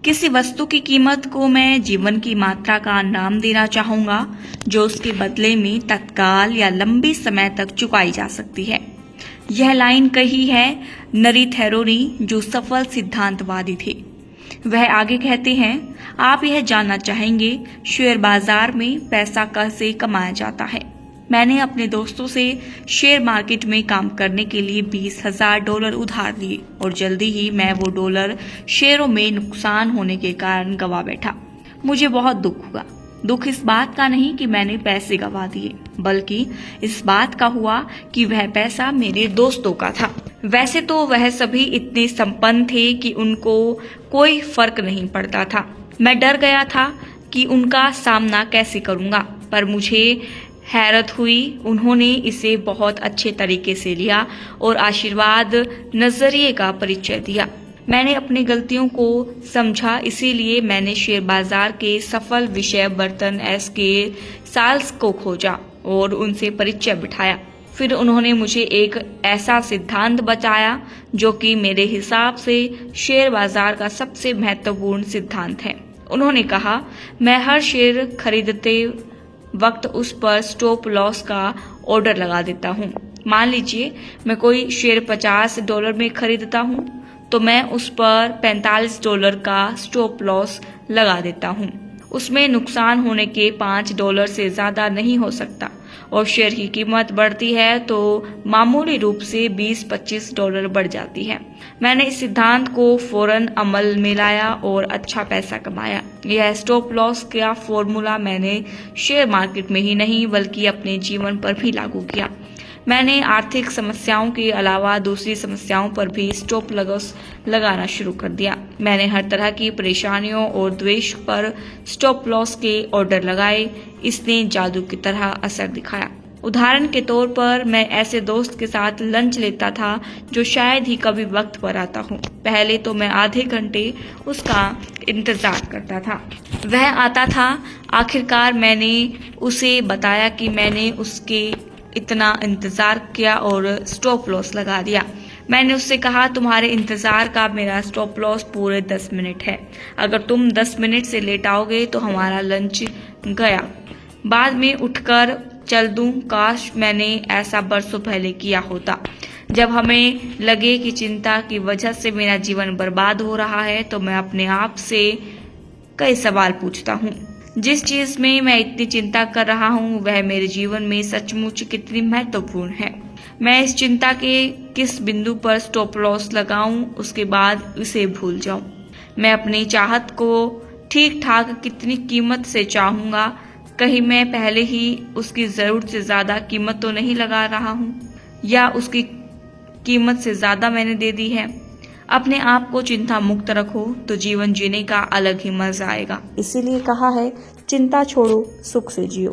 किसी वस्तु की कीमत को मैं जीवन की मात्रा का नाम देना चाहूंगा जो उसके बदले में तत्काल या लंबे समय तक चुकाई जा सकती है। यह लाइन कही है नरी थैरो ने, जो सफल सिद्धांतवादी थे। वह आगे कहते हैं, आप यह जानना चाहेंगे शेयर बाजार में पैसा कैसे कमाया जाता है। मैंने अपने दोस्तों से शेयर मार्केट में काम करने के लिए $20,000 उधार लिए और जल्दी ही मैं वो डॉलर शेयरों में नुकसान होने के कारण गंवा बैठा। मुझे बहुत दुख हुआ। दुख इस बात का नहीं कि मैंने पैसे गंवा दिए, बल्कि इस बात का हुआ कि वह पैसा मेरे दोस्तों का था। वैसे तो वह सभी इतने संपन्न थे कि उनको कोई फर्क नहीं पड़ता था। मैं डर गया था कि उनका सामना कैसे करूंगा, पर मुझे हैरत हुई। उन्होंने इसे बहुत अच्छे तरीके से लिया और आशीर्वाद नजरिए का परिचय दिया। मैंने अपनी गलतियों को समझा, इसीलिए मैंने शेयर बाजार के सफल विषय बर्टन एस के साल्स को खोजा और उनसे परिचय बिठाया। फिर उन्होंने मुझे एक ऐसा सिद्धांत बताया जो कि मेरे हिसाब से शेयर बाजार का सबसे महत्वपूर्ण सिद्धांत है। उन्होंने कहा, मैं हर शेयर खरीदते वक्त उस पर स्टॉप लॉस का ऑर्डर लगा देता हूँ। मान लीजिए मैं कोई शेयर $50 में खरीदता हूँ तो मैं उस पर $45 का स्टॉप लॉस लगा देता हूँ। उसमें नुकसान होने के $5 से ज़्यादा नहीं हो सकता और शेयर की कीमत बढ़ती है तो मामूली रूप से $20-25 बढ़ जाती है। मैंने इस सिद्धांत को फौरन अमल में लाया और अच्छा पैसा कमाया। यह स्टॉप लॉस का फॉर्मूला मैंने शेयर मार्केट में ही नहीं बल्कि अपने जीवन पर भी लागू किया। मैंने आर्थिक समस्याओं के अलावा दूसरी समस्याओं पर भी स्टॉप लॉस लगाना शुरू कर दिया। मैंने हर तरह की परेशानियों और द्वेष पर स्टॉप लॉस के ऑर्डर लगाए। इसने जादू की तरह असर दिखाया। उदाहरण के तौर पर मैं ऐसे दोस्त के साथ लंच लेता था जो शायद ही कभी वक्त पर आता हो। पहले तो मैं आधे घंटे उसका इंतजार करता था। वह आता था। आखिरकार मैंने उसे बताया कि मैंने उसके इतना इंतजार किया और स्टॉप लॉस लगा दिया। मैंने उससे कहा, तुम्हारे इंतजार का मेरा स्टॉप लॉस पूरे 10 मिनट है। अगर तुम 10 मिनट से लेट आओगे तो हमारा लंच गया। बाद में उठकर चल दूं। काश मैंने ऐसा बरसों पहले किया होता। जब हमें लगे कि चिंता की वजह से मेरा जीवन बर्बाद हो रहा है तो मैं अपने आप से कई सवाल पूछता हूँ। जिस चीज में मैं इतनी चिंता कर रहा हूँ वह मेरे जीवन में सचमुच कितनी महत्वपूर्ण है। मैं इस चिंता के किस बिंदु पर स्टॉप लॉस लगाऊं, उसके बाद उसे भूल जाऊं। मैं अपनी चाहत को ठीक ठाक कितनी कीमत से चाहूंगा। कहीं मैं पहले ही उसकी जरूरत से ज्यादा कीमत तो नहीं लगा रहा हूँ, या उसकी कीमत से ज्यादा मैंने दे दी है। अपने आप को चिंता मुक्त रखो तो जीवन जीने का अलग ही मजा आएगा। इसीलिए कहा है, चिंता छोड़ो, सुख से जियो।